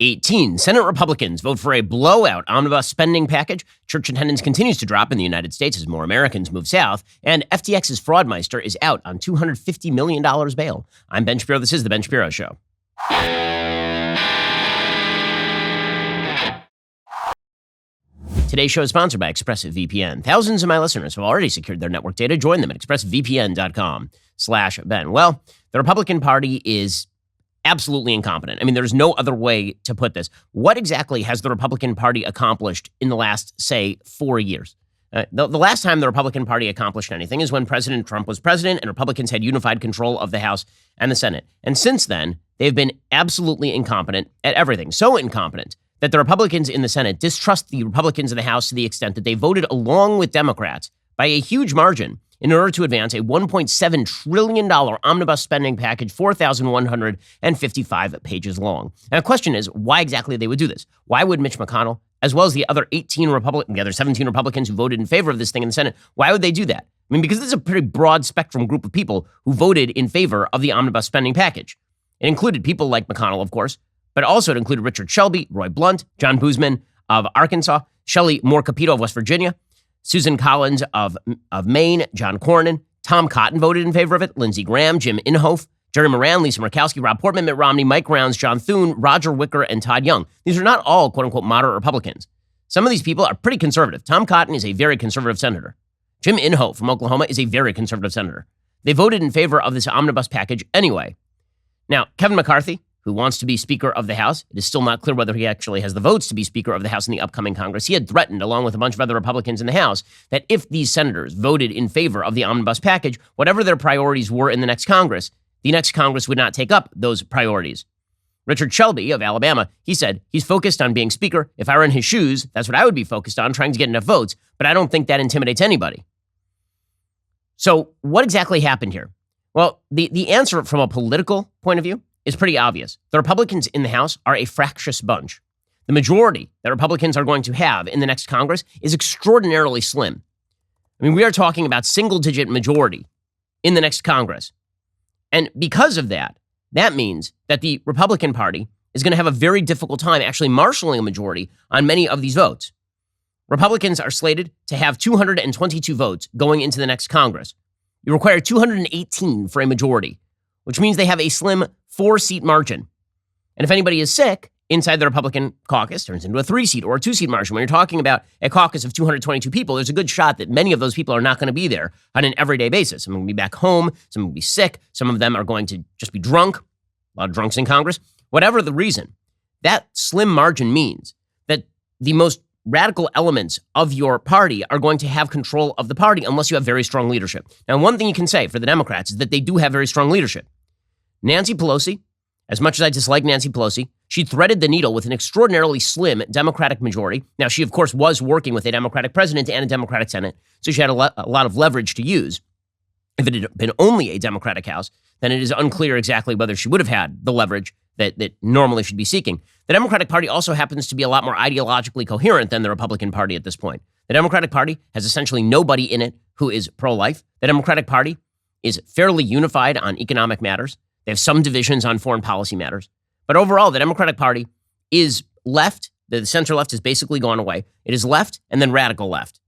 18 Senate Republicans vote for a blowout omnibus spending package. Church attendance continues to drop in the United States as more Americans move south. And FTX's fraudmeister is out on $250 million bail. I'm Ben Shapiro. This is The Ben Shapiro Show. Today's show is sponsored by ExpressVPN. Thousands of my listeners have already secured their network data. Join them at expressvpn.com/Ben. Well, the Republican Party is absolutely incompetent. I mean, there's no other way to put this. What exactly has the Republican Party accomplished in the last, say, 4 years? The last time the Republican Party accomplished anything is when President Trump was president and Republicans had unified control of the House and the Senate. And since then, they've been absolutely incompetent at everything. So incompetent that the Republicans in the Senate distrust the Republicans in the House to the extent that they voted along with Democrats by a huge margin in order to advance a $1.7 trillion omnibus spending package, 4,155 pages long. And the question is, why exactly they would do this? Why would Mitch McConnell, as well as the other 17 Republicans who voted in favor of this thing in the Senate, why would they do that? I mean, because this is a pretty broad spectrum group of people who voted in favor of the omnibus spending package. It included people like McConnell, of course, but also it included Richard Shelby, Roy Blunt, John Boozman of Arkansas, Shelley Moore Capito of West Virginia, Susan Collins of Maine, John Cornyn, Tom Cotton voted in favor of it, Lindsey Graham, Jim Inhofe, Jerry Moran, Lisa Murkowski, Rob Portman, Mitt Romney, Mike Rounds, John Thune, Roger Wicker, and Todd Young. These are not all, quote-unquote, moderate Republicans. Some of these people are pretty conservative. Tom Cotton is a very conservative senator. Jim Inhofe from Oklahoma is a very conservative senator. They voted in favor of this omnibus package anyway. Now, Kevin McCarthy, who wants to be Speaker of the House. It is still not clear whether he actually has the votes to be Speaker of the House in the upcoming Congress. He had threatened, along with a bunch of other Republicans in the House, that if these senators voted in favor of the omnibus package, whatever their priorities were in the next Congress, the next Congress would not take up those priorities. Richard Shelby of Alabama, he said he's focused on being Speaker. If I were in his shoes, that's what I would be focused on, trying to get enough votes. But I don't think that intimidates anybody. So what exactly happened here? Well, the answer from a political point of view is pretty obvious. The Republicans in the House are a fractious bunch. The majority that Republicans are going to have in the next Congress is extraordinarily slim. I mean, we are talking about single-digit majority in the next Congress. And because of that, that means that the Republican Party is going to have a very difficult time actually marshaling a majority on many of these votes. Republicans are slated to have 222 votes going into the next Congress. You require 218 for a majority, which means they have a slim 4-seat margin. And if anybody is sick inside the Republican caucus, turns into a 3-seat or a 2-seat margin. When you're talking about a caucus of 222 people, there's a good shot that many of those people are not going to be there on an everyday basis. Some are going to be back home. Some will be sick. Some of them are going to just be drunk. A lot of drunks in Congress. Whatever the reason, that slim margin means that the most radical elements of your party are going to have control of the party unless you have very strong leadership. Now, one thing you can say for the Democrats is that they do have very strong leadership. Nancy Pelosi, as much as I dislike Nancy Pelosi, she threaded the needle with an extraordinarily slim Democratic majority. Now, she, of course, was working with a Democratic president and a Democratic Senate, so she had a lot of leverage to use. If it had been only a Democratic House, then it is unclear exactly whether she would have had the leverage that normally should be seeking. The Democratic Party also happens to be a lot more ideologically coherent than the Republican Party at this point. The Democratic Party has essentially nobody in it who is pro-life. The Democratic Party is fairly unified on economic matters. They have some divisions on foreign policy matters. But overall, the Democratic Party is left. The center left has basically gone away. It is left and then radical left.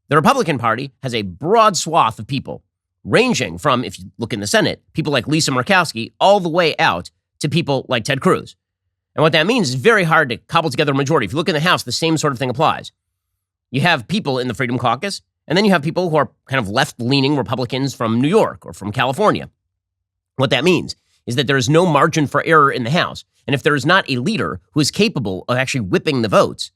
The Republican Party has a broad swath of people, ranging from, if you look in the Senate, people like Lisa Murkowski, all the way out to people like Ted Cruz. And what that means is very hard to cobble together a majority. If you look in the House, the same sort of thing applies. You have people in the Freedom Caucus, and then you have people who are kind of left-leaning Republicans from New York or from California. What that means is that there is no margin for error in the House. And if there is not a leader who is capable of actually whipping the votes,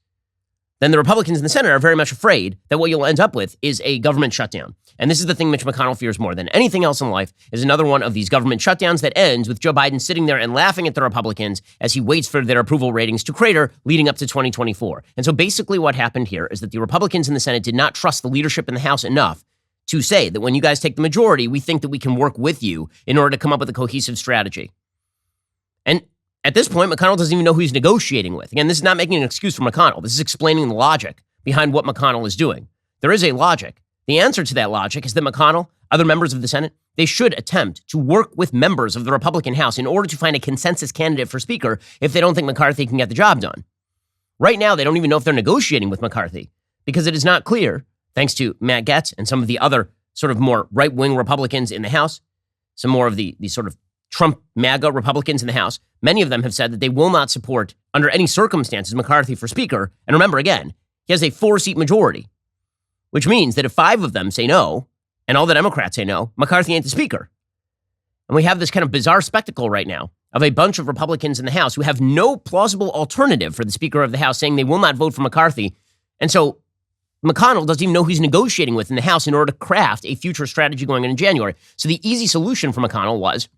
then the Republicans in the Senate are very much afraid that what you'll end up with is a government shutdown. And this is the thing Mitch McConnell fears more than anything else in life, is another one of these government shutdowns that ends with Joe Biden sitting there and laughing at the Republicans as he waits for their approval ratings to crater leading up to 2024. And so basically what happened here is that the Republicans in the Senate did not trust the leadership in the House enough to say that when you guys take the majority, we think that we can work with you in order to come up with a cohesive strategy. And at this point, McConnell doesn't even know who he's negotiating with. Again, this is not making an excuse for McConnell. This is explaining the logic behind what McConnell is doing. There is a logic. The answer to that logic is that McConnell, other members of the Senate, they should attempt to work with members of the Republican House in order to find a consensus candidate for Speaker if they don't think McCarthy can get the job done. Right now, they don't even know if they're negotiating with McCarthy because it is not clear, thanks to Matt Gaetz and some of the other sort of more right-wing Republicans in the House, some more of the sort of Trump MAGA Republicans in the House. Many of them have said that they will not support, under any circumstances, McCarthy for Speaker. And remember, again, he has a 4-seat majority, which means that if 5 of them say no, and all the Democrats say no, McCarthy ain't the Speaker. And we have this kind of bizarre spectacle right now of a bunch of Republicans in the House who have no plausible alternative for the Speaker of the House saying they will not vote for McCarthy. And so McConnell doesn't even know who he's negotiating with in the House in order to craft a future strategy going in January. So the easy solution for McConnell was,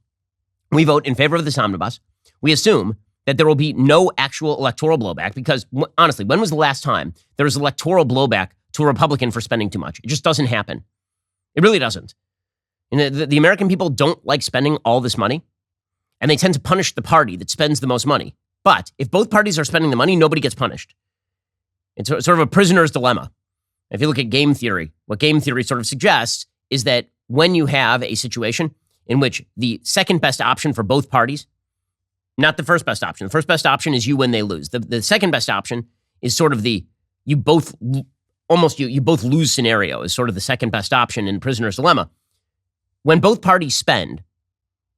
we vote in favor of this omnibus. We assume that there will be no actual electoral blowback because, honestly, when was the last time there was electoral blowback to a Republican for spending too much? It just doesn't happen. It really doesn't. And the American people don't like spending all this money, and they tend to punish the party that spends the most money. But if both parties are spending the money, nobody gets punished. It's sort of a prisoner's dilemma. If you look at game theory, what game theory sort of suggests is that when you have a situation in which the second best option for both parties, not the first best option. The first best option is you win, they lose. The second best option is sort of the you both lose scenario is sort of the second best option in prisoner's dilemma. When both parties spend,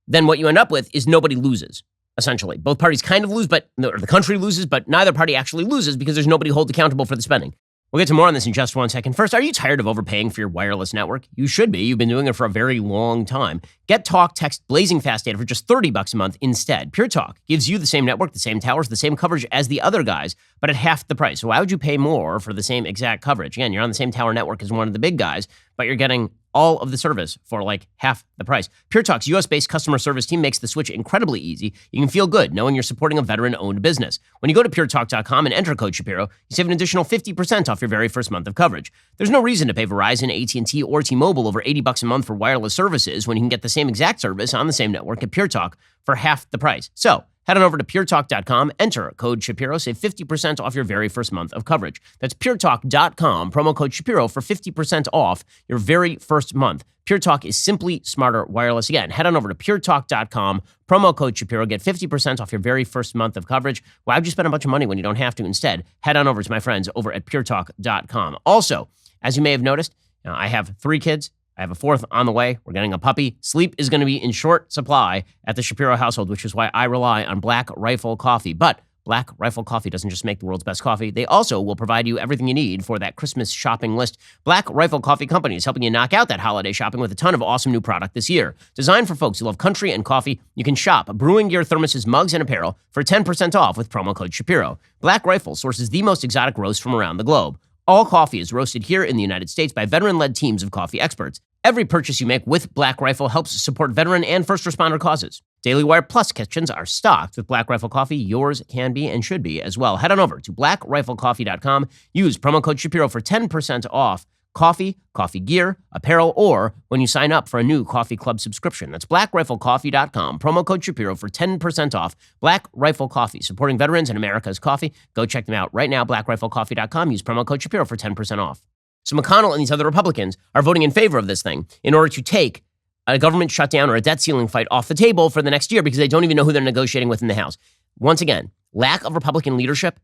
then what you end up with is nobody loses, essentially. Both parties kind of lose, or the country loses, but neither party actually loses because there's nobody held accountable for the spending. We'll get to more on this in just one second. First, are you tired of overpaying for your wireless network? You should be. You've been doing it for a very long time. Get Talk Text Blazing Fast Data for just $30 a month instead. Pure Talk gives you the same network, the same towers, the same coverage as the other guys, but at half the price. So why would you pay more for the same exact coverage? Again, you're on the same tower network as one of the big guys, but you're getting all of the service for like half the price. Pure Talk's US-based customer service team makes the switch incredibly easy. You can feel good knowing you're supporting a veteran-owned business. When you go to puretalk.com and enter code Shapiro, you save an additional 50% off your very first month of coverage. There's no reason to pay Verizon, AT&T, or T-Mobile over $80 a month for wireless services when you can get the same exact service on the same network at Pure Talk for half the price. So head on over to puretalk.com, enter code Shapiro, save 50% off your very first month of coverage. That's puretalk.com, promo code Shapiro for 50% off your very first month. Pure Talk is simply smarter wireless. Again, head on over to puretalk.com, promo code Shapiro, get 50% off your very first month of coverage. Why would you spend a bunch of money when you don't have to? Instead, head on over to my friends over at puretalk.com. Also, as you may have noticed, I have 3 kids. I have a 4th on the way. We're getting a puppy. Sleep is going to be in short supply at the Shapiro household, which is why I rely on Black Rifle Coffee. But Black Rifle Coffee doesn't just make the world's best coffee. They also will provide you everything you need for that Christmas shopping list. Black Rifle Coffee Company is helping you knock out that holiday shopping with a ton of awesome new product this year. Designed for folks who love country and coffee, you can shop Brewing Gear Thermoses, mugs, and apparel for 10% off with promo code Shapiro. Black Rifle sources the most exotic roasts from around the globe. All coffee is roasted here in the United States by veteran-led teams of coffee experts. Every purchase you make with Black Rifle helps support veteran and first responder causes. DailyWire Plus kitchens are stocked with Black Rifle coffee. Yours can be and should be as well. Head on over to blackriflecoffee.com. Use promo code Shapiro for 10% off coffee, coffee gear, apparel, or when you sign up for a new coffee club subscription. That's blackriflecoffee.com. Promo code Shapiro for 10% off. Black Rifle Coffee, supporting veterans and America's coffee. Go check them out right now, blackriflecoffee.com. Use promo code Shapiro for 10% off. So McConnell and these other Republicans are voting in favor of this thing in order to take a government shutdown or a debt ceiling fight off the table for the next year because they don't even know who they're negotiating with in the House. Once again, lack of Republican leadership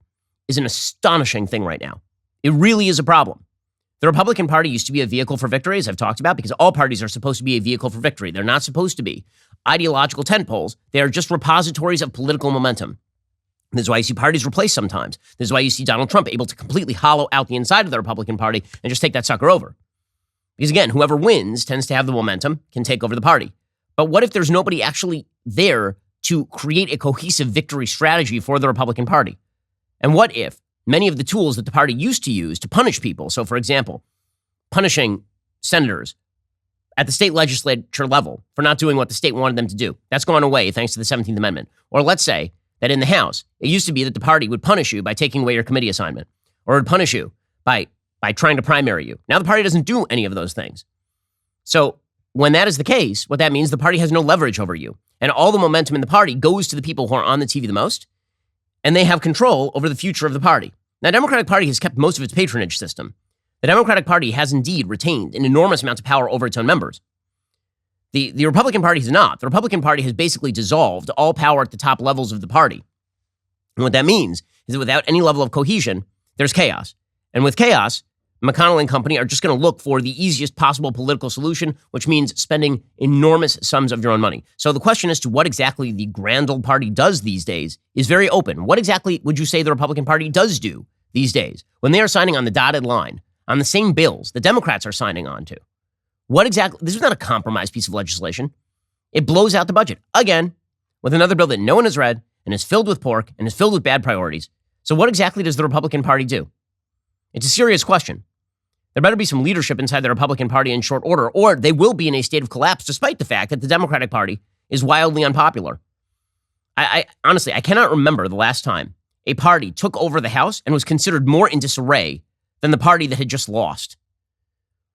is an astonishing thing right now. It really is a problem. The Republican Party used to be a vehicle for victory, as I've talked about, because all parties are supposed to be a vehicle for victory. They're not supposed to be ideological tentpoles. They are just repositories of political momentum. This is why you see parties replaced sometimes. This is why you see Donald Trump able to completely hollow out the inside of the Republican Party and just take that sucker over. Because again, whoever wins tends to have the momentum, can take over the party. But what if there's nobody actually there to create a cohesive victory strategy for the Republican Party? And what if many of the tools that the party used to use to punish people, so for example, punishing senators at the state legislature level for not doing what the state wanted them to do, that's gone away thanks to the 17th Amendment. Or let's say that in the House, it used to be that the party would punish you by taking away your committee assignment, or would punish you by trying to primary you. Now the party doesn't do any of those things. So when that is the case, what that means, the party has no leverage over you. And all the momentum in the party goes to the people who are on the TV the most, and they have control over the future of the party. Now, the Democratic Party has kept most of its patronage system. The Democratic Party has indeed retained an enormous amount of power over its own members. The Republican Party has not. The Republican Party has basically dissolved all power at the top levels of the party. And what that means is that without any level of cohesion, there's chaos. And with chaos, McConnell and company are just going to look for the easiest possible political solution, which means spending enormous sums of your own money. So the question as to what exactly the grand old party does these days is very open. What exactly would you say the Republican Party does do these days when they are signing on the dotted line on the same bills the Democrats are signing on to? What exactly? This is not a compromise piece of legislation. It blows out the budget again with another bill that no one has read and is filled with pork and is filled with bad priorities. So what exactly does the Republican Party do? It's a serious question. There better be some leadership inside the Republican Party in short order, or they will be in a state of collapse despite the fact that the Democratic Party is wildly unpopular. I honestly, I cannot remember the last time a party took over the House and was considered more in disarray than the party that had just lost.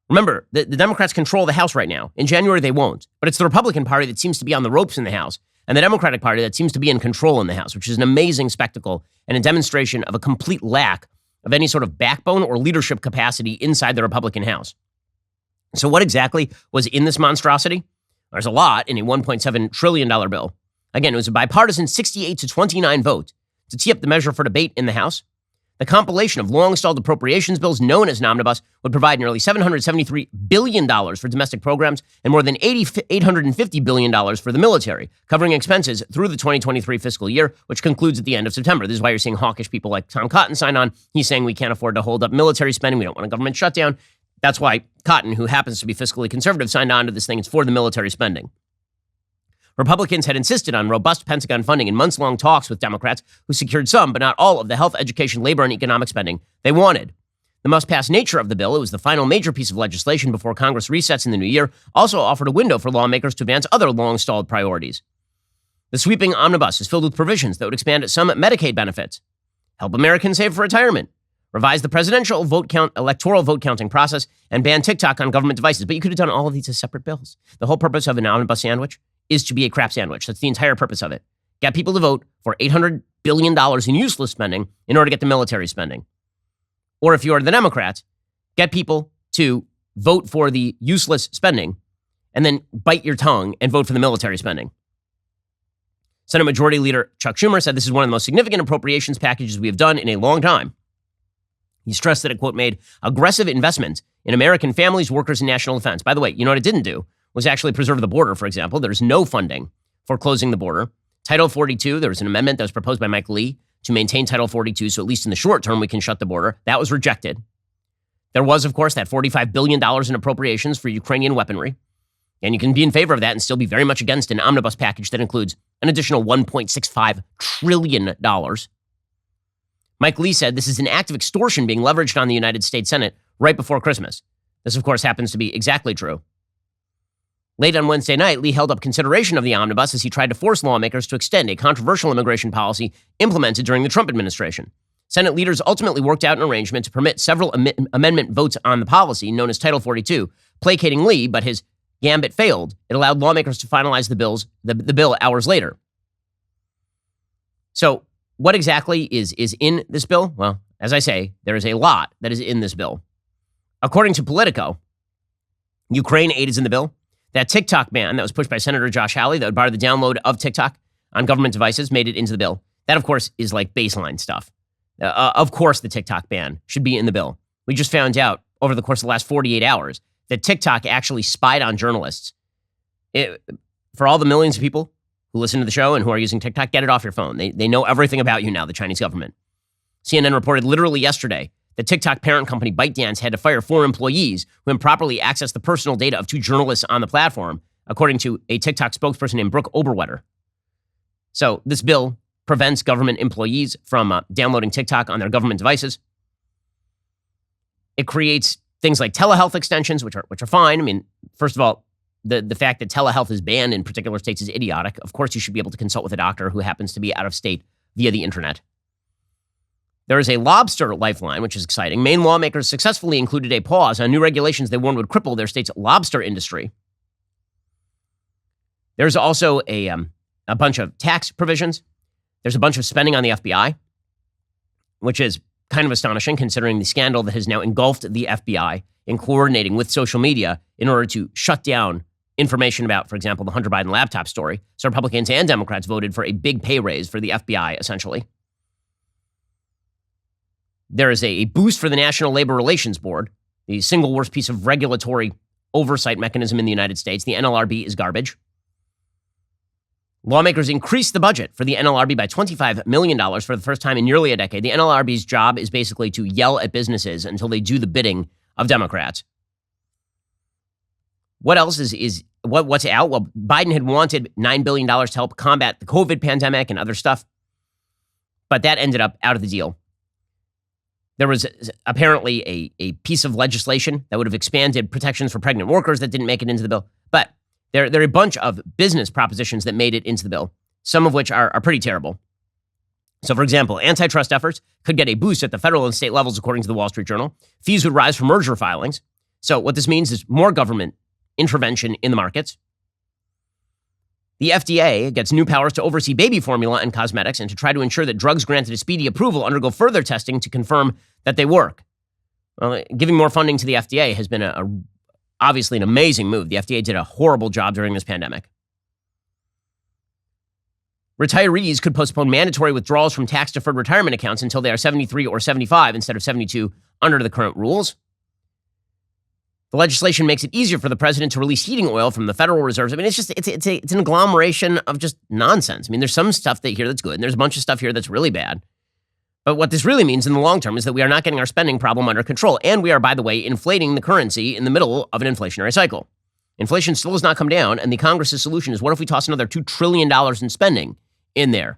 Remember, the Democrats control the House right now. In January, they won't. But it's the Republican Party that seems to be on the ropes in the House, and the Democratic Party that seems to be in control in the House, which is an amazing spectacle and a demonstration of a complete lack of any sort of backbone or leadership capacity inside the Republican House. So what exactly was in this monstrosity? There's a lot in a $1.7 trillion bill. Again, it was a bipartisan 68-29 vote to tee up the measure for debate in the House. The compilation of long-stalled appropriations bills known as an omnibus would provide nearly $773 billion for domestic programs and more than $850 billion for the military, covering expenses through the 2023 fiscal year, which concludes at the end of September. This is why you're seeing hawkish people like Tom Cotton sign on. He's saying we can't afford to hold up military spending. We don't want a government shutdown. That's why Cotton, who happens to be fiscally conservative, signed on to this thing. It's for the military spending. Republicans had insisted on robust Pentagon funding in months-long talks with Democrats, who secured some, but not all, of the health, education, labor, and economic spending they wanted. The must-pass nature of the bill, it was the final major piece of legislation before Congress resets in the new year, also offered a window for lawmakers to advance other long-stalled priorities. The sweeping omnibus is filled with provisions that would expand some Medicaid benefits, help Americans save for retirement, revise the presidential electoral vote counting process, and ban TikTok on government devices. But you could have done all of these as separate bills. The whole purpose of an omnibus sandwich is to be a crap sandwich. That's the entire purpose of it. Get people to vote for $800 billion in useless spending in order to get the military spending. Or if you're the Democrats, get people to vote for the useless spending and then bite your tongue and vote for the military spending. Senate Majority Leader Chuck Schumer said this is one of the most significant appropriations packages we have done in a long time. He stressed that it, quote, made aggressive investments in American families, workers, and national defense. By the way, you know what it didn't do? Was actually preserve the border, for example. There's no funding for closing the border. Title 42, there was an amendment that was proposed by Mike Lee to maintain Title 42, so at least in the short term, we can shut the border. That was rejected. There was, of course, that $45 billion in appropriations for Ukrainian weaponry. And you can be in favor of that and still be very much against an omnibus package that includes an additional $1.65 trillion. Mike Lee said this is an act of extortion being leveraged on the United States Senate right before Christmas. This, of course, happens to be exactly true. Late on Wednesday night, Lee held up consideration of the omnibus as he tried to force lawmakers to extend a controversial immigration policy implemented during the Trump administration. Senate leaders ultimately worked out an arrangement to permit several amendment votes on the policy, known as Title 42, placating Lee, but his gambit failed. It allowed lawmakers to finalize the bill hours later. So what exactly is in this bill? Well, as I say, there is a lot that is in this bill. According to Politico, Ukraine aid is in the bill. That TikTok ban that was pushed by Senator Josh Hawley that would bar the download of TikTok on government devices made it into the bill. That, of course, is like baseline stuff. Of course, the TikTok ban should be in the bill. We just found out over the course of the last 48 hours that TikTok actually spied on journalists. For all the millions of people who listen to the show and who are using TikTok, get it off your phone. They know everything about you now, the Chinese government. CNN reported literally yesterday the TikTok parent company ByteDance had to fire 4 employees who improperly accessed the personal data of 2 journalists on the platform, according to a TikTok spokesperson named Brooke Oberwetter. So this bill prevents government employees from downloading TikTok on their government devices. It creates things like telehealth extensions, which are fine. I mean, first of all, the fact that telehealth is banned in particular states is idiotic. Of course, you should be able to consult with a doctor who happens to be out of state via the internet. There is a lobster lifeline, which is exciting. Maine lawmakers successfully included a pause on new regulations they warned would cripple their state's lobster industry. There's also a bunch of tax provisions. There's a bunch of spending on the FBI, which is kind of astonishing considering the scandal that has now engulfed the FBI in coordinating with social media in order to shut down information about, for example, the Hunter Biden laptop story. So Republicans and Democrats voted for a big pay raise for the FBI, essentially. There is a boost for the National Labor Relations Board, the single worst piece of regulatory oversight mechanism in the United States. The NLRB is garbage. Lawmakers increased the budget for the NLRB by $25 million for the first time in nearly a decade. The NLRB's job is basically to yell at businesses until they do the bidding of Democrats. What else what's out? Well, Biden had wanted $9 billion to help combat the COVID pandemic and other stuff, but that ended up out of the deal. There was apparently a piece of legislation that would have expanded protections for pregnant workers that didn't make it into the bill. But there are a bunch of business propositions that made it into the bill, some of which are pretty terrible. So, for example, antitrust efforts could get a boost at the federal and state levels, according to the Wall Street Journal. Fees would rise for merger filings. So what this means is more government intervention in the markets. The FDA gets new powers to oversee baby formula and cosmetics and to try to ensure that drugs granted a speedy approval undergo further testing to confirm that they work. Well, giving more funding to the FDA has been obviously an amazing move. The FDA did a horrible job during this pandemic. Retirees could postpone mandatory withdrawals from tax-deferred retirement accounts until they are 73 or 75 instead of 72 under the current rules. The legislation makes it easier for the president to release heating oil from the Federal Reserves. I mean, it's an agglomeration of just nonsense. I mean, there's some stuff here that's good, and there's a bunch of stuff here that's really bad. But what this really means in the long term is that we are not getting our spending problem under control, and we are, by the way, inflating the currency in the middle of an inflationary cycle. Inflation still has not come down, and the Congress's solution is, what if we toss another $2 trillion in spending in there?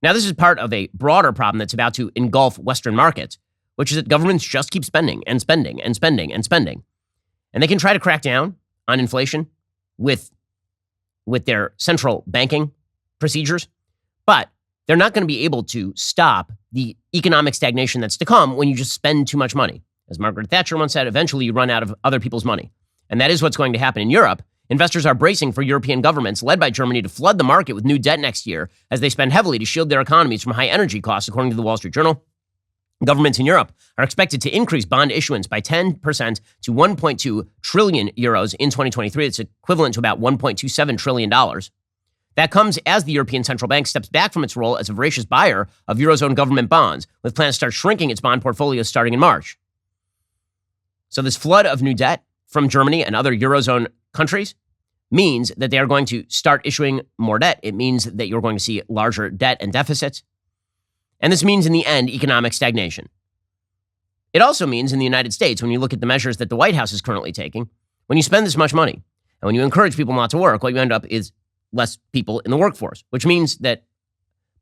Now, this is part of a broader problem that's about to engulf Western markets, which is that governments just keep spending and spending and spending and spending. And they can try to crack down on inflation with their central banking procedures, but they're not going to be able to stop the economic stagnation that's to come when you just spend too much money. As Margaret Thatcher once said, eventually you run out of other people's money. And that is what's going to happen in Europe. Investors are bracing for European governments, led by Germany, to flood the market with new debt next year as they spend heavily to shield their economies from high energy costs, according to the Wall Street Journal. Governments in Europe are expected to increase bond issuance by 10% to 1.2 trillion euros in 2023. It's equivalent to about $1.27 trillion. That comes as the European Central Bank steps back from its role as a voracious buyer of Eurozone government bonds, with plans to start shrinking its bond portfolio starting in March. So this flood of new debt from Germany and other Eurozone countries means that they are going to start issuing more debt. It means that you're going to see larger debt and deficits. And this means, in the end, economic stagnation. It also means, in the United States, when you look at the measures that the White House is currently taking, when you spend this much money and when you encourage people not to work, what you end up is less people in the workforce, which means that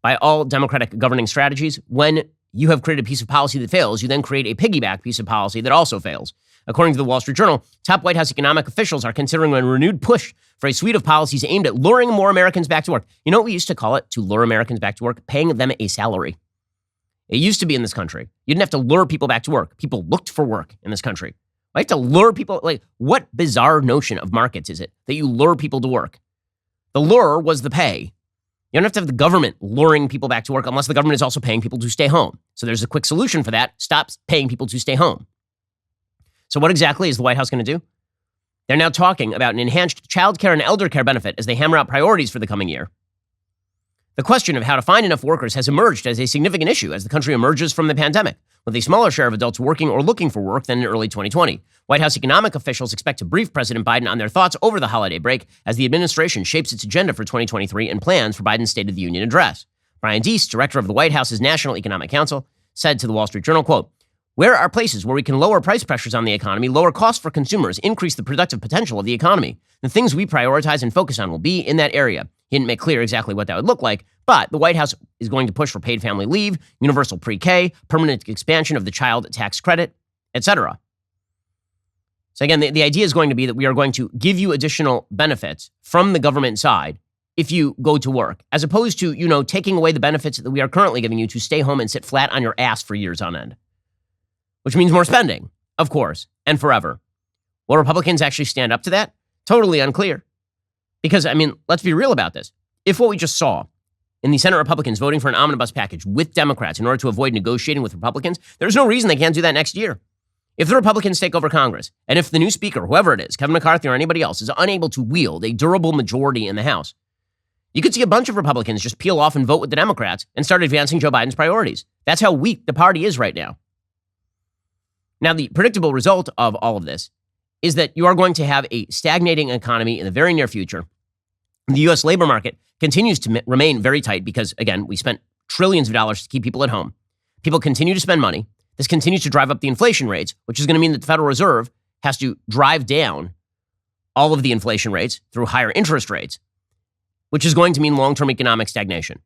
by all democratic governing strategies, when you have created a piece of policy that fails, you then create a piggyback piece of policy that also fails. According to the Wall Street Journal, top White House economic officials are considering a renewed push for a suite of policies aimed at luring more Americans back to work. You know what we used to call it to lure Americans back to work? Paying them a salary. It used to be in this country. You didn't have to lure people back to work. People looked for work in this country. Why have to lure people? Like, what bizarre notion of markets is it that you lure people to work? The lure was the pay. You don't have to have the government luring people back to work unless the government is also paying people to stay home. So there's a quick solution for that. Stop paying people to stay home. So what exactly is the White House going to do? They're now talking about an enhanced child care and elder care benefit as they hammer out priorities for the coming year. The question of how to find enough workers has emerged as a significant issue as the country emerges from the pandemic, with a smaller share of adults working or looking for work than in early 2020. White House economic officials expect to brief President Biden on their thoughts over the holiday break as the administration shapes its agenda for 2023 and plans for Biden's State of the Union address. Brian Deese, director of the White House's National Economic Council, said to the Wall Street Journal, quote, "Where are places where we can lower price pressures on the economy, lower costs for consumers, increase the productive potential of the economy? The things we prioritize and focus on will be in that area." He didn't make clear exactly what that would look like, but the White House is going to push for paid family leave, universal pre-K, permanent expansion of the child tax credit, etc. So again, the idea is going to be that we are going to give you additional benefits from the government side if you go to work, as opposed to, taking away the benefits that we are currently giving you to stay home and sit flat on your ass for years on end. Which means more spending, of course, and forever. Will Republicans actually stand up to that? Totally unclear. Because, let's be real about this. If what we just saw in the Senate Republicans voting for an omnibus package with Democrats in order to avoid negotiating with Republicans, there's no reason they can't do that next year. If the Republicans take over Congress, and if the new speaker, whoever it is, Kevin McCarthy or anybody else, is unable to wield a durable majority in the House, you could see a bunch of Republicans just peel off and vote with the Democrats and start advancing Joe Biden's priorities. That's how weak the party is right now. Now, the predictable result of all of this is that you are going to have a stagnating economy in the very near future. The U.S. labor market continues to remain very tight because, again, we spent trillions of dollars to keep people at home. People continue to spend money. This continues to drive up the inflation rates, which is going to mean that the Federal Reserve has to drive down all of the inflation rates through higher interest rates, which is going to mean long-term economic stagnation.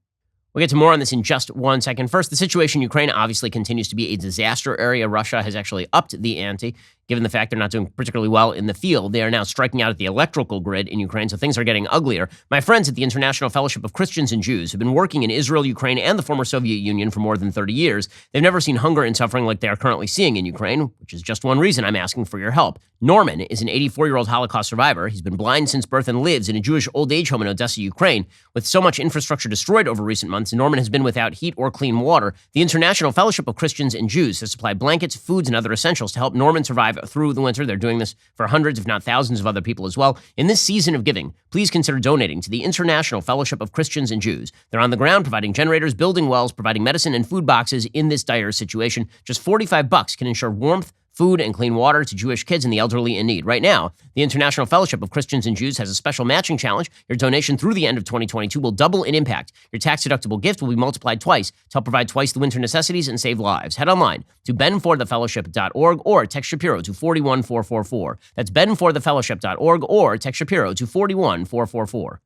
We'll get to more on this in just one second. First, the situation in Ukraine obviously continues to be a disaster area. Russia has actually upped the ante, given the fact they're not doing particularly well in the field. They are now striking out at the electrical grid in Ukraine, so things are getting uglier. My friends at the International Fellowship of Christians and Jews have been working in Israel, Ukraine, and the former Soviet Union for more than 30 years. They've never seen hunger and suffering like they are currently seeing in Ukraine, which is just one reason I'm asking for your help. Norman is an 84-year-old Holocaust survivor. He's been blind since birth and lives in a Jewish old age home in Odessa, Ukraine. With so much infrastructure destroyed over recent months, Norman has been without heat or clean water. The International Fellowship of Christians and Jews has supplied blankets, foods, and other essentials to help Norman survive through the winter. They're doing this for hundreds, if not thousands, of other people as well. In this season of giving, please consider donating to the International Fellowship of Christians and Jews. They're on the ground providing generators, building wells, providing medicine and food boxes in this dire situation. Just $45 can ensure warmth, food, and clean water to Jewish kids and the elderly in need. Right now, the International Fellowship of Christians and Jews has a special matching challenge. Your donation through the end of 2022 will double in impact. Your tax-deductible gift will be multiplied twice to help provide twice the winter necessities and save lives. Head online to benforthefellowship.org or text Shapiro to 41444. That's benforthefellowship.org or text Shapiro to 41444.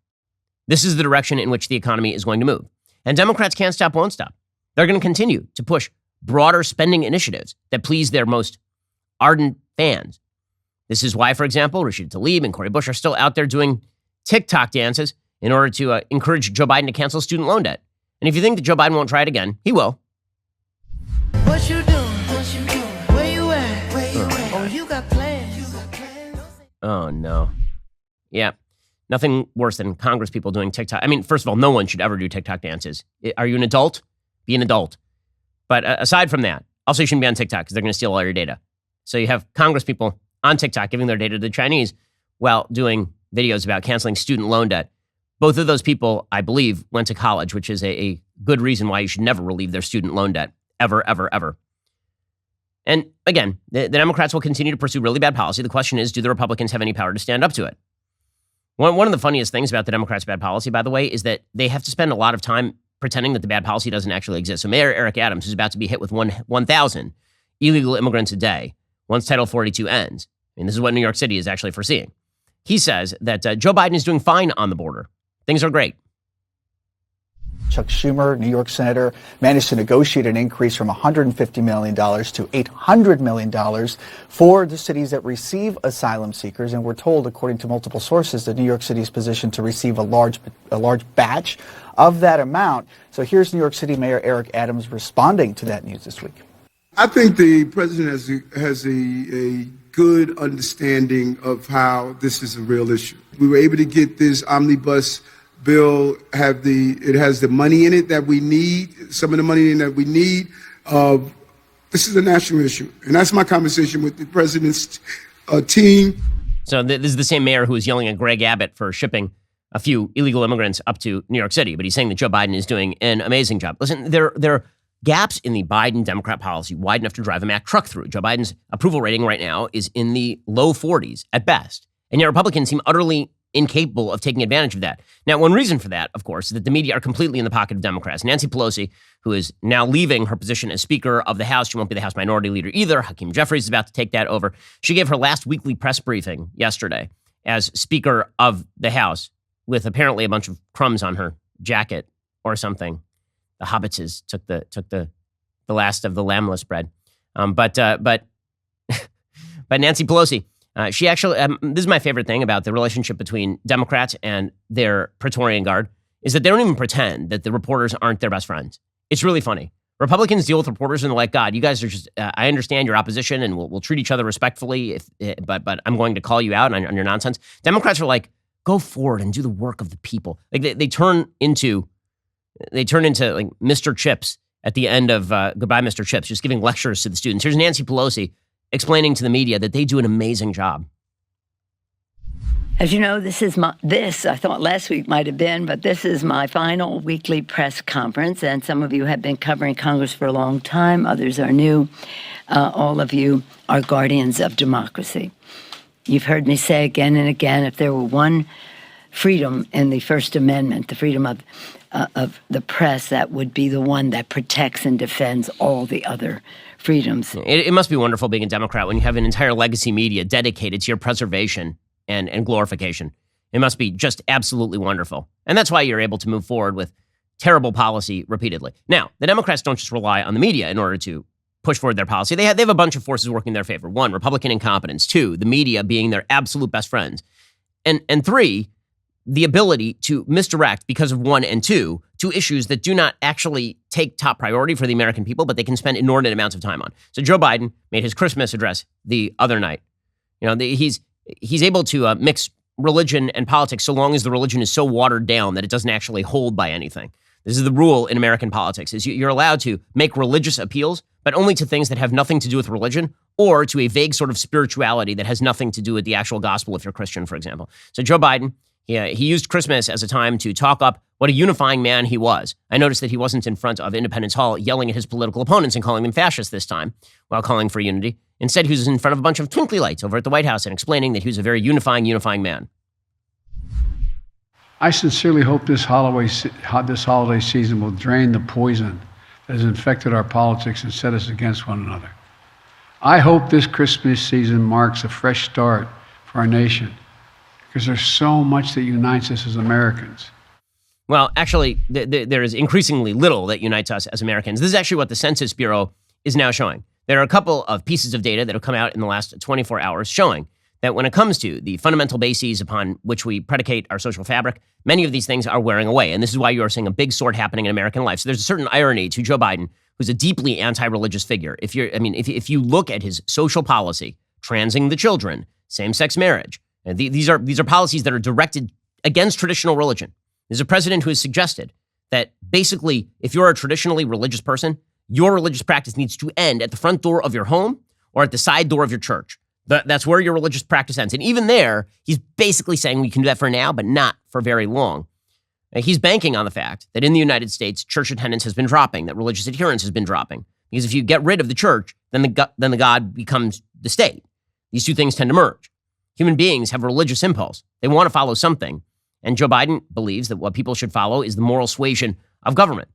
This is the direction in which the economy is going to move. And Democrats can't stop, won't stop. They're going to continue to push broader spending initiatives that please their most ardent fans. This is why, for example, Rashida Tlaib and Cori Bush are still out there doing TikTok dances in order to encourage Joe Biden to cancel student loan debt. And if you think that Joe Biden won't try it again, he will. What you doing? What you doing? Where you at? Where you at? Oh, you got plans. Oh, no. Yeah. Nothing worse than Congress people doing TikTok. I mean, first of all, no one should ever do TikTok dances. Are you an adult? Be an adult. But aside from that, also you shouldn't be on TikTok because they're going to steal all your data. So you have Congress people on TikTok giving their data to the Chinese while doing videos about canceling student loan debt. Both of those people, I believe, went to college, which is a good reason why you should never relieve their student loan debt, ever, ever, ever. And again, the Democrats will continue to pursue really bad policy. The question is, do the Republicans have any power to stand up to it? One of the funniest things about the Democrats' bad policy, by the way, is that they have to spend a lot of time pretending that the bad policy doesn't actually exist. So Mayor Eric Adams is about to be hit with 1,000 illegal immigrants a day once Title 42 ends. I mean, this is what New York City is actually foreseeing. He says that Joe Biden is doing fine on the border. Things are great. Chuck Schumer, New York senator, managed to negotiate an increase from $150 million to $800 million for the cities that receive asylum seekers. And we're told, according to multiple sources, that New York City is positioned to receive a large batch of that amount. So here's New York City Mayor Eric Adams responding to that news this week. I think the president has a good understanding of how this is a real issue. We were able to get this omnibus bill, it has the money in it that we need, some of the money in that we need. This is a national issue. And that's my conversation with the president's team. So this is the same mayor who was yelling at Greg Abbott for shipping a few illegal immigrants up to New York City, but he's saying that Joe Biden is doing an amazing job. Listen, there are gaps in the Biden Democrat policy wide enough to drive a Mack truck through. Joe Biden's approval rating right now is in the low 40s at best. And yet Republicans seem utterly incapable of taking advantage of that. Now, one reason for that, of course, is that the media are completely in the pocket of Democrats. Nancy Pelosi, who is now leaving her position as Speaker of the House, she won't be the House Minority Leader either. Hakeem Jeffries is about to take that over. She gave her last weekly press briefing yesterday as Speaker of the House with apparently a bunch of crumbs on her jacket or something. The hobbitses took the last of the lambless bread. But Nancy Pelosi, she actually, this is my favorite thing about the relationship between Democrats and their Praetorian Guard, is that they don't even pretend that the reporters aren't their best friends. It's really funny. Republicans deal with reporters and they're like, God, you guys are just, I understand your opposition and we'll treat each other respectfully, but I'm going to call you out on your nonsense. Democrats are like, go forward and do the work of the people. Like they turn into like Mr. Chips at the end of Goodbye, Mr. Chips, just giving lectures to the students. Here's Nancy Pelosi explaining to the media that they do an amazing job. As you know, I thought last week might have been, but this is my final weekly press conference, and some of you have been covering Congress for a long time. Others are new. All of you are guardians of democracy. You've heard me say again and again, if there were one freedom in the First Amendment, the freedom of the press, that would be the one that protects and defends all the other freedoms. It must be wonderful being a Democrat when you have an entire legacy media dedicated to your preservation and glorification. It must be just absolutely wonderful. And that's why you're able to move forward with terrible policy repeatedly. Now, the Democrats don't just rely on the media in order to push forward their policy. They have a bunch of forces working in their favor. 1, Republican incompetence. 2, the media being their absolute best friends. And 3, the ability to misdirect because of 1 and 2 to issues that do not actually take top priority for the American people, but they can spend inordinate amounts of time on. So Joe Biden made his Christmas address the other night. He's able to mix religion and politics so long as the religion is so watered down that it doesn't actually hold by anything. This is the rule in American politics, is you're allowed to make religious appeals, but only to things that have nothing to do with religion or to a vague sort of spirituality that has nothing to do with the actual gospel if you're Christian, for example. So Joe Biden, he used Christmas as a time to talk up what a unifying man he was. I noticed that he wasn't in front of Independence Hall yelling at his political opponents and calling them fascists this time while calling for unity. Instead, he was in front of a bunch of twinkly lights over at the White House and explaining that he was a very unifying man. I sincerely hope this holiday season will drain the poison that has infected our politics and set us against one another. I hope this Christmas season marks a fresh start for our nation, because there's so much that unites us as Americans. Well, actually, there is increasingly little that unites us as Americans. This is actually what the Census Bureau is now showing. There are a couple of pieces of data that have come out in the last 24 hours showing that when it comes to the fundamental bases upon which we predicate our social fabric, many of these things are wearing away. And this is why you are seeing a big sort happening in American life. So there's a certain irony to Joe Biden, who's a deeply anti-religious figure. If you look at his social policy, transing the children, same-sex marriage, and these are policies that are directed against traditional religion. There's a president who has suggested that basically, if you're a traditionally religious person, your religious practice needs to end at the front door of your home or at the side door of your church. That's where your religious practice ends. And even there, he's basically saying we can do that for now, but not for very long. He's banking on the fact that in the United States, church attendance has been dropping, that religious adherence has been dropping. Because if you get rid of the church, then the God becomes the state. These two things tend to merge. Human beings have a religious impulse. They want to follow something. And Joe Biden believes that what people should follow is the moral suasion of government.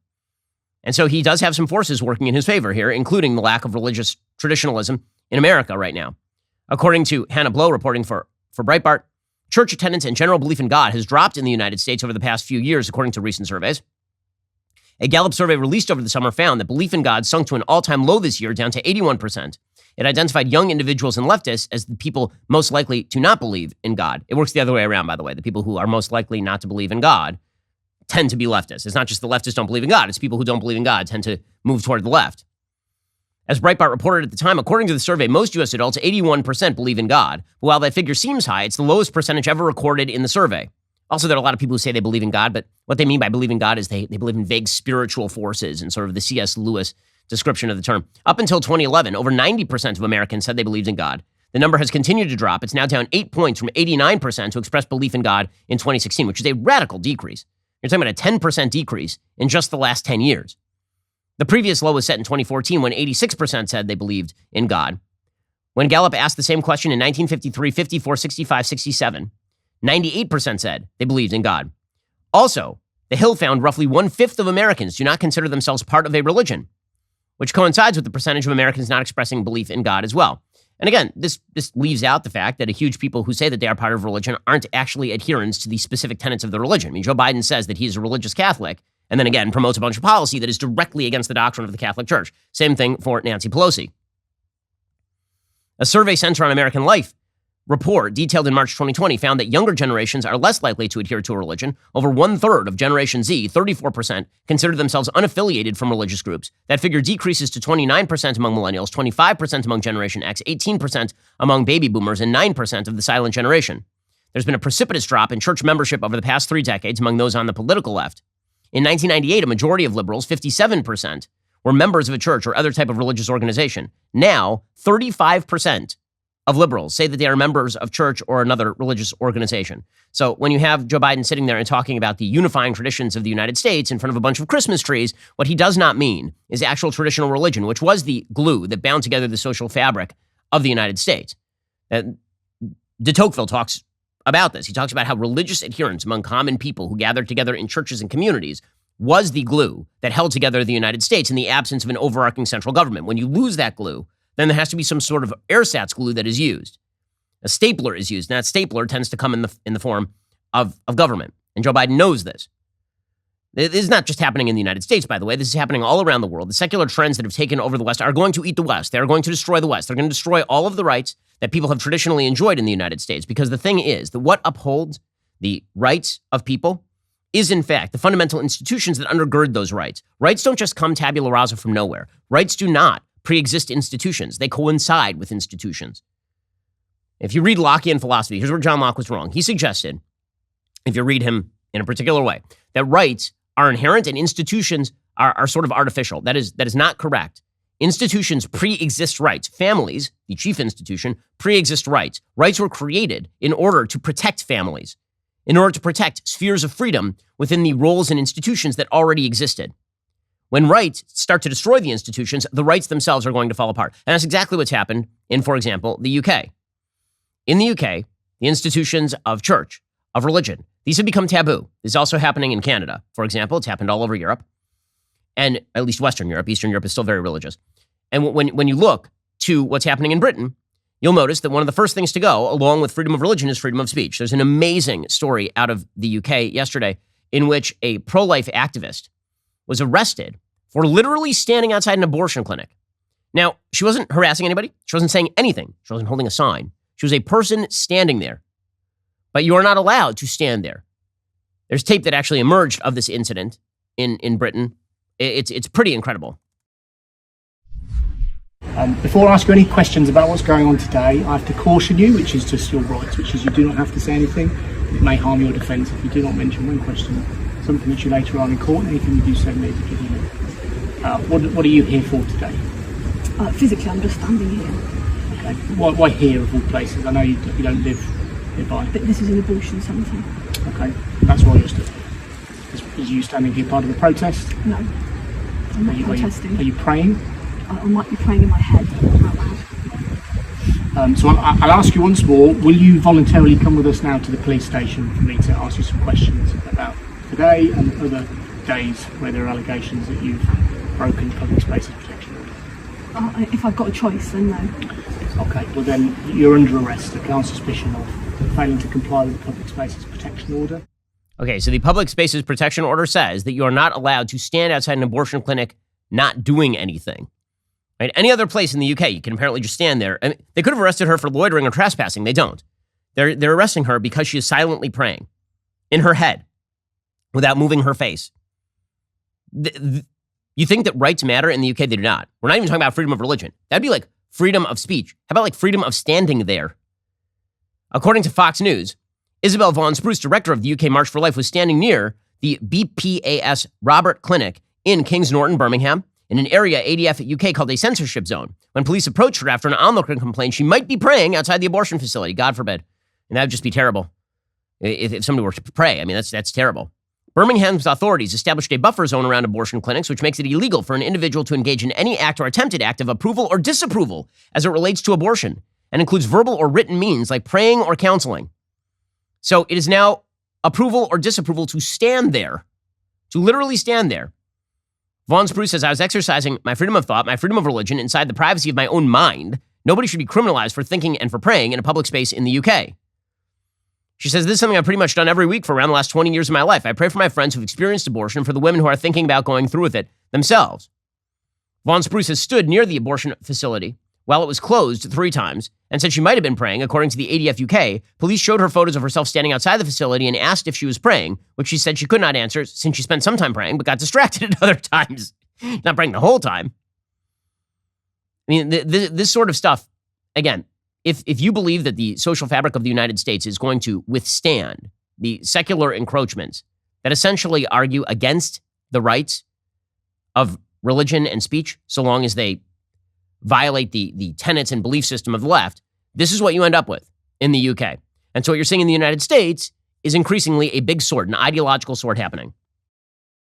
And so he does have some forces working in his favor here, including the lack of religious traditionalism in America right now. According to Hannah Blow, reporting for Breitbart, church attendance and general belief in God has dropped in the United States over the past few years, according to recent surveys. A Gallup survey released over the summer found that belief in God sunk to an all-time low this year, down to 81%. It identified young individuals and leftists as the people most likely to not believe in God. It works the other way around, by the way. The people who are most likely not to believe in God tend to be leftists. It's not just the leftists don't believe in God. It's people who don't believe in God tend to move toward the left. As Breitbart reported at the time, according to the survey, most U.S. adults, 81%, believe in God. But while that figure seems high, it's the lowest percentage ever recorded in the survey. Also, there are a lot of people who say they believe in God, but what they mean by believe in God is they believe in vague spiritual forces and sort of the C.S. Lewis description of the term. Up until 2011, over 90% of Americans said they believed in God. The number has continued to drop. It's now down 8 points from 89% who expressed belief in God in 2016, which is a radical decrease. You're talking about a 10% decrease in just the last 10 years. The previous low was set in 2014 when 86% said they believed in God. When Gallup asked the same question in 1953, 54, 65, 67, 98% said they believed in God. Also, The Hill found roughly 1/5 of Americans do not consider themselves part of a religion, which coincides with the percentage of Americans not expressing belief in God as well. And again, this leaves out the fact that a huge people who say that they are part of religion aren't actually adherents to the specific tenets of the religion. I mean, Joe Biden says that he's a religious Catholic, and then again promotes a bunch of policy that is directly against the doctrine of the Catholic Church. Same thing for Nancy Pelosi. A survey Center on American Life report detailed in March 2020 found that younger generations are less likely to adhere to a religion. Over 1/3 of Generation Z, 34%, consider themselves unaffiliated from religious groups. That figure decreases to 29% among millennials, 25% among Generation X, 18% among baby boomers, and 9% of the silent generation. There's been a precipitous drop in church membership over the past 3 decades among those on the political left. In 1998, a majority of liberals, 57%, were members of a church or other type of religious organization. Now, 35% of liberals say that they are members of church or another religious organization. So when you have Joe Biden sitting there and talking about the unifying traditions of the United States in front of a bunch of Christmas trees, what he does not mean is actual traditional religion, which was the glue that bound together the social fabric of the United States. De Tocqueville talks about this. He talks about how religious adherence among common people who gathered together in churches and communities was the glue that held together the United States in the absence of an overarching central government. When you lose that glue, then there has to be some sort of ersatz glue that is used. A stapler is used, and that stapler tends to come in the form of government. And Joe Biden knows this. This is not just happening in the United States, by the way. This is happening all around the world. The secular trends that have taken over the West are going to eat the West. They are going to destroy the West. They're going to destroy all of the rights that people have traditionally enjoyed in the United States. Because the thing is that what upholds the rights of people is, in fact, the fundamental institutions that undergird those rights. Rights don't just come tabula rasa from nowhere. Rights do not pre-exist institutions. They coincide with institutions. If you read Lockean philosophy, here's where John Locke was wrong. He suggested, if you read him in a particular way, that rights are inherent and institutions are sort of artificial. That is not correct. Institutions pre-exist rights. Families, the chief institution, pre-exist rights. Rights were created in order to protect families, in order to protect spheres of freedom within the roles and institutions that already existed. When rights start to destroy the institutions, the rights themselves are going to fall apart. And that's exactly what's happened in, for example, the UK. In the UK, the institutions of church, of religion, these have become taboo. This is also happening in Canada, for example. It's happened all over Europe, and at least Western Europe. Eastern Europe is still very religious. And when you look to what's happening in Britain, you'll notice that one of the first things to go, along with freedom of religion, is freedom of speech. There's an amazing story out of the UK yesterday in which a pro-life activist was arrested for literally standing outside an abortion clinic. Now, she wasn't harassing anybody. She wasn't saying anything. She wasn't holding a sign. She was a person standing there. But you are not allowed to stand there. There's tape that actually emerged of this incident in Britain. It's pretty incredible. Before I ask you any questions about what's going on today, I have to caution you, which is just your rights, which is you do not have to say anything. It may harm your defence if you do not mention one question, something which you later on in court, anything you do say may be given you. What are you here for today? Physically, I'm just standing here. Okay. Why here of all places? I know you don't live nearby. But this is an abortion centre. Okay. That's why you're stood here. Is you standing here part of the protest? No. I'm not protesting. Are you praying? I might be praying in my head out loud. So I'll ask you once more, will you voluntarily come with us now to the police station for me to ask you some questions about today and other days where there are allegations that you've broken public spaces protection order? If I've got a choice, then no. Okay, well then you're under arrest on suspicion of failing to comply with the public spaces protection order. Okay, so the public spaces protection order says that you are not allowed to stand outside an abortion clinic not doing anything. Right? Any other place in the UK, you can apparently just stand there. I mean, they could have arrested her for loitering or trespassing. They don't. They're arresting her because she is silently praying in her head without moving her face. You think that rights matter in the UK? They do not. We're not even talking about freedom of religion. That'd be like freedom of speech. How about like freedom of standing there? According to Fox News, Isabel Vaughan Spruce, director of the UK March for Life, was standing near the BPAS Robert Clinic in Kings Norton, Birmingham, in an area ADF UK called a censorship zone. When police approached her after an onlooker complained she might be praying outside the abortion facility, God forbid. And that would just be terrible if somebody were to pray. I mean, that's terrible. Birmingham's authorities established a buffer zone around abortion clinics, which makes it illegal for an individual to engage in any act or attempted act of approval or disapproval as it relates to abortion, and includes verbal or written means like praying or counseling. So it is now approval or disapproval to stand there, to literally stand there. Vaughan Spruce says, I was exercising my freedom of thought, my freedom of religion inside the privacy of my own mind. Nobody should be criminalized for thinking and for praying in a public space in the UK. She says, this is something I've pretty much done every week for around the last 20 years of my life. I pray for my friends who've experienced abortion, for the women who are thinking about going through with it themselves. Vaughan Spruce has stood near the abortion facility while it was closed 3 times and said she might have been praying. According to the ADF UK, police showed her photos of herself standing outside the facility and asked if she was praying, which she said she could not answer since she spent some time praying but got distracted at other times. Not praying the whole time. I mean, this sort of stuff, again, if you believe that the social fabric of the United States is going to withstand the secular encroachments that essentially argue against the rights of religion and speech, so long as they violate the tenets and belief system of the left, this is what you end up with in the UK. And so what you're seeing in the United States is increasingly a big sword, an ideological sword happening.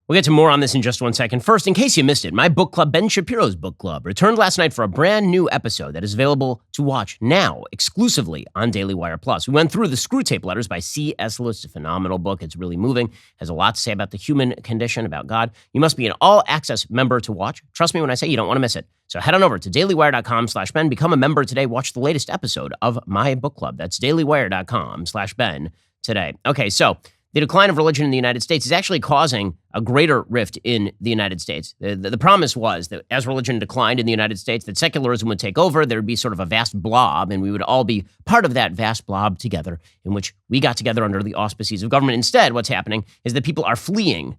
We'll get to more on this in just one second. First, in case you missed it, my book club, Ben Shapiro's book club, returned last night for a brand new episode that is available to watch now exclusively on DailyWire Plus. We went through the Screw Tape Letters by C.S. Lewis. It's a phenomenal book. It's really moving. Has a lot to say about the human condition, about God. You must be an all-access member to watch. Trust me when I say you don't want to miss it. So head on over to dailywire.com/Ben. Become a member today. Watch the latest episode of my book club. That's dailywire.com/Ben today. Okay, so the decline of religion in the United States is actually causing a greater rift in the United States. The promise was that as religion declined in the United States, that secularism would take over, there would be sort of a vast blob, and we would all be part of that vast blob together, in which we got together under the auspices of government. Instead, what's happening is that people are fleeing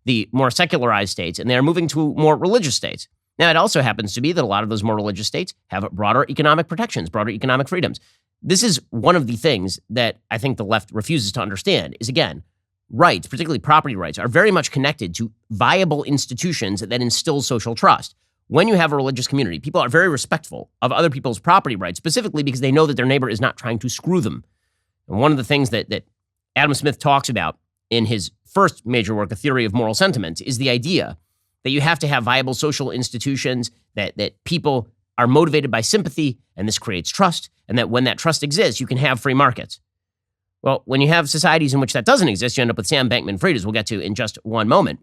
the more secularized states, and they are moving to more religious states. Now, it also happens to be that a lot of those more religious states have broader economic protections, broader economic freedoms. This is one of the things that I think the left refuses to understand is, again, rights, particularly property rights, are very much connected to viable institutions that instill social trust. When you have a religious community, people are very respectful of other people's property rights, specifically because they know that their neighbor is not trying to screw them. And one of the things that Adam Smith talks about in his first major work, A Theory of Moral Sentiments, is the idea that you have to have viable social institutions, that people are motivated by sympathy, and this creates trust, and that when that trust exists, you can have free markets. Well, when you have societies in which that doesn't exist, you end up with Sam Bankman-Fried, as we'll get to in just one moment.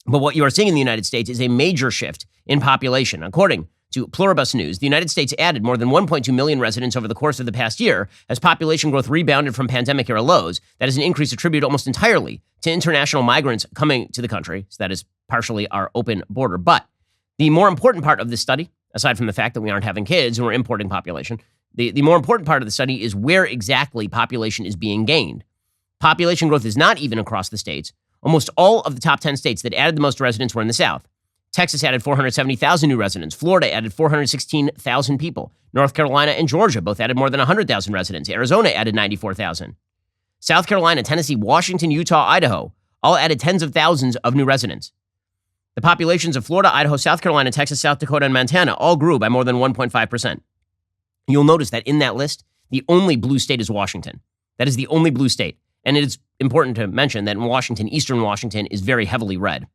But what you are seeing in the United States is a major shift in population. According to Pluribus News, the United States added more than 1.2 million residents over the course of the past year as population growth rebounded from pandemic-era lows. That is an increase attributed almost entirely to international migrants coming to the country. So that is partially our open border. But the more important part of this study, aside from the fact that we aren't having kids and we're importing population, the more important part of the study is where exactly population is being gained. Population growth is not even across the states. Almost all of the top 10 states that added the most residents were in the South. Texas added 470,000 new residents. Florida added 416,000 people. North Carolina and Georgia both added more than 100,000 residents. Arizona added 94,000. South Carolina, Tennessee, Washington, Utah, Idaho all added tens of thousands of new residents. The populations of Florida, Idaho, South Carolina, Texas, South Dakota, and Montana all grew by more than 1.5%. You'll notice that in that list, the only blue state is Washington. That is the only blue state. And it is important to mention that in Washington, eastern Washington is very heavily red.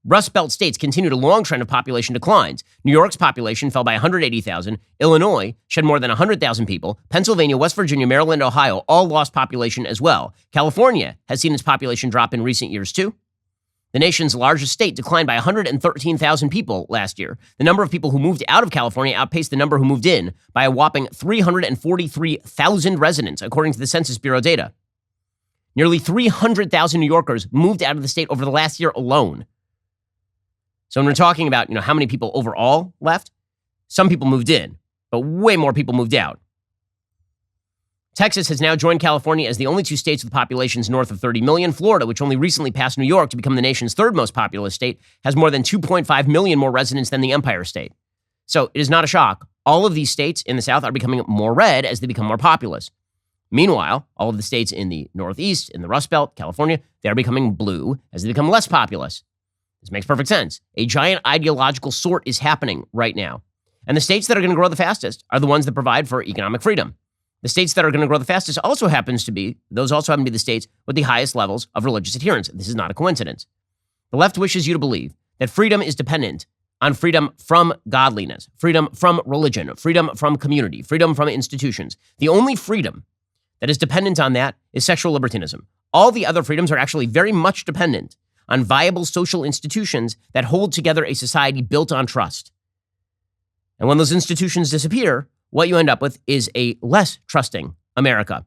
Rust Belt states continued a long trend of population declines. New York's population fell by 180,000. Illinois shed more than 100,000 people. Pennsylvania, West Virginia, Maryland, Ohio all lost population as well. California has seen its population drop in recent years too. The nation's largest state declined by 113,000 people last year. The number of people who moved out of California outpaced the number who moved in by a whopping 343,000 residents, according to the Census Bureau data. Nearly 300,000 New Yorkers moved out of the state over the last year alone. So when we're talking about, how many people overall left, some people moved in, but way more people moved out. Texas has now joined California as the only two states with populations north of 30 million. Florida, which only recently passed New York to become the nation's third most populous state, has more than 2.5 million more residents than the Empire State. So it is not a shock. All of these states in the South are becoming more red as they become more populous. Meanwhile, all of the states in the Northeast, in the Rust Belt, California, they are becoming blue as they become less populous. This makes perfect sense. A giant ideological sort is happening right now. And the states that are going to grow the fastest are the ones that provide for economic freedom. The states that are going to grow the fastest also happen to be the states with the highest levels of religious adherence. This is not a coincidence. The left wishes you to believe that freedom is dependent on freedom from godliness, freedom from religion, freedom from community, freedom from institutions. The only freedom that is dependent on that is sexual libertinism. All the other freedoms are actually very much dependent on viable social institutions that hold together a society built on trust. And when those institutions disappear, what you end up with is a less trusting America.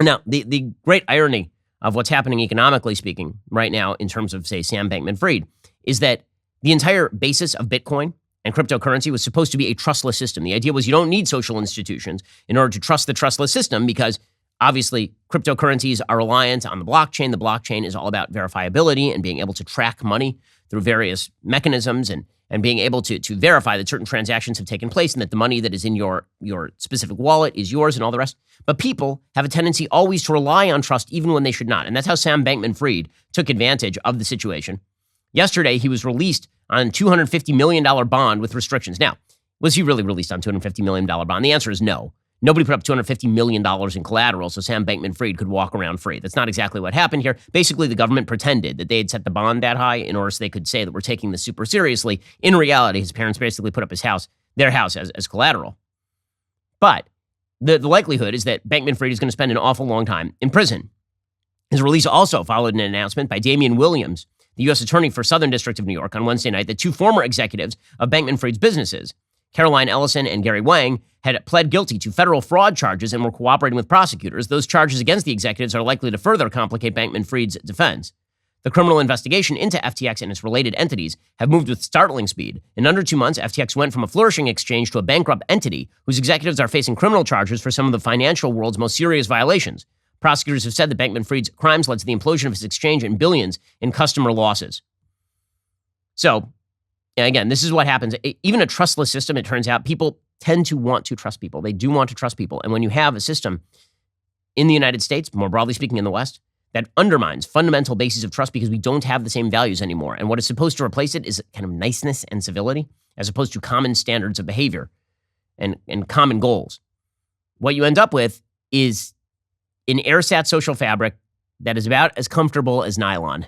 Now, the great irony of what's happening economically speaking right now in terms of, say, Sam Bankman-Fried is that the entire basis of Bitcoin and cryptocurrency was supposed to be a trustless system. The idea was you don't need social institutions in order to trust the trustless system because obviously cryptocurrencies are reliant on the blockchain. The blockchain is all about verifiability and being able to track money through various mechanisms and being able to verify that certain transactions have taken place and that the money that is in your specific wallet is yours and all the rest. But people have a tendency always to rely on trust even when they should not. And that's how Sam Bankman-Fried took advantage of the situation. Yesterday, he was released on a $250 million bond with restrictions. Now, was he really released on $250 million bond? The answer is no. Nobody put up $250 million in collateral so Sam Bankman-Fried could walk around free. That's not exactly what happened here. Basically, the government pretended that they had set the bond that high in order so they could say that we're taking this super seriously. In reality, his parents basically put up their house as collateral. But the likelihood is that Bankman-Fried is going to spend an awful long time in prison. His release also followed an announcement by Damian Williams, the U.S. Attorney for Southern District of New York, on Wednesday night that two former executives of Bankman-Fried's businesses, Caroline Ellison and Gary Wang, had pled guilty to federal fraud charges and were cooperating with prosecutors. Those charges against the executives are likely to further complicate Bankman-Fried's defense. The criminal investigation into FTX and its related entities have moved with startling speed. In under 2 months, FTX went from a flourishing exchange to a bankrupt entity whose executives are facing criminal charges for some of the financial world's most serious violations. Prosecutors have said that Bankman-Fried's crimes led to the implosion of his exchange and billions in customer losses. So, again, this is what happens. Even a trustless system, it turns out, people tend to want to trust people. They do want to trust people. And when you have a system in the United States, more broadly speaking in the West, that undermines fundamental bases of trust because we don't have the same values anymore. And what is supposed to replace it is kind of niceness and civility, as opposed to common standards of behavior and common goals. What you end up with is an airsat social fabric that is about as comfortable as nylon.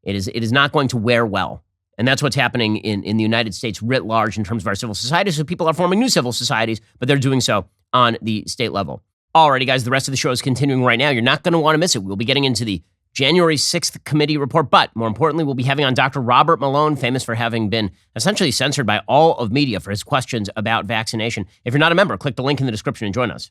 It is not going to wear well. And that's what's happening in the United States writ large in terms of our civil society. So people are forming new civil societies, but they're doing so on the state level. Alrighty, guys, the rest of the show is continuing right now. You're not going to want to miss it. We'll be getting into the January 6th committee report, but more importantly, we'll be having on Dr. Robert Malone, famous for having been essentially censored by all of media for his questions about vaccination. If you're not a member, click the link in the description and join us.